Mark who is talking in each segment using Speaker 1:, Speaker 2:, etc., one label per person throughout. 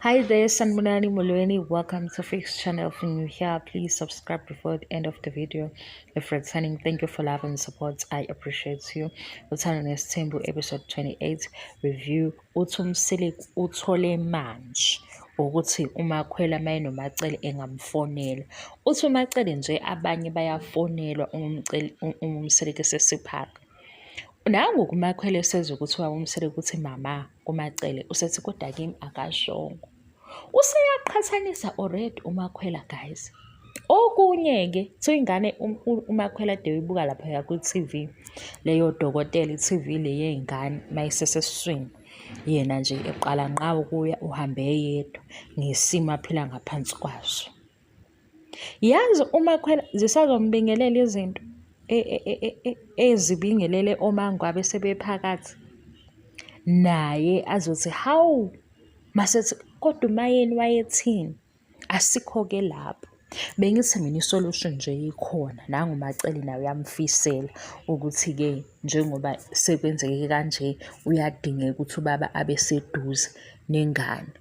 Speaker 1: Hi there, Sanmunani Mulweni. Welcome to Fix Channel. If you're new here, please subscribe before the end of the video. If returning, thank you for love and support. I appreciate you. Returning is Tembu episode 28 review. Uthumsile uthole manje ukuthi uMakhwela mayenomacele engamfonela. Uthi uMacele nje abanye bayafonelwa umseleke sesiphaka. Nangu kuMakhwela esezwe ukuthi umseleke ukuthi mama kuMacele usethi kodwa kimi akashongo. Useyaqhathanisa already uMakhwela guys. Okunye-ke ingane uMakhwela de uyibuka lapha ku-TV leyo dokotela i-TV le yey'ngane mayisesesiswini. Yena nje eqala nqa ukuya uhambe yedwa ngesimo aphila ngaphansi kwaso. Yazi uMakhwela zisazombingelela izinto ezibingelele omangwabe sebephakathi. Naye azothi hawu masethi kodwa umayeni wayethini asikho-ke lapho. Bengithi mina isolution nje ikhona nangu uMacele nawe uyamfisela ukuthi-ke njengoba sekwenzeke kanje uyadingeka ukuthi ubaba abe seduze nengane.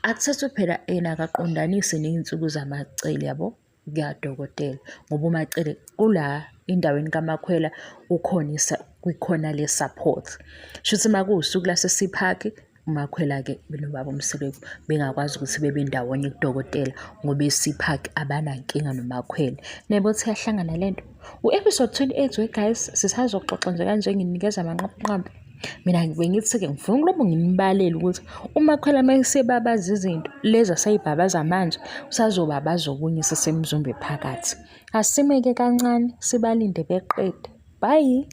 Speaker 1: Akuthathwe phela yena akaqondanise ney'nsuku zaMacele yabo kuyadokotela ngoba uMacele kula endaweni kaMakhwela kukhona le support. Shuthi makuwusuku lasesiphakhi uMakhwela-ke nobaba uMseleko bengakwazi ukuthi bebe ndawonye kudokotela ngoba esiphakhi abanankinga noMakhwela. Nabo siyahlangana lento. U-episode 28 we-guys sisazoxoxa nje kanje nginikeza amanqampi. Mina bengithi-ke ngifuna ukulobo ngimbalele ukuthi uMakhwela mayesebabaza izinto lezi asayibhabaza manje usazobabaza okunye sesemzumbe phakathi. Asimeke kancane sibalinde beqede. Bye.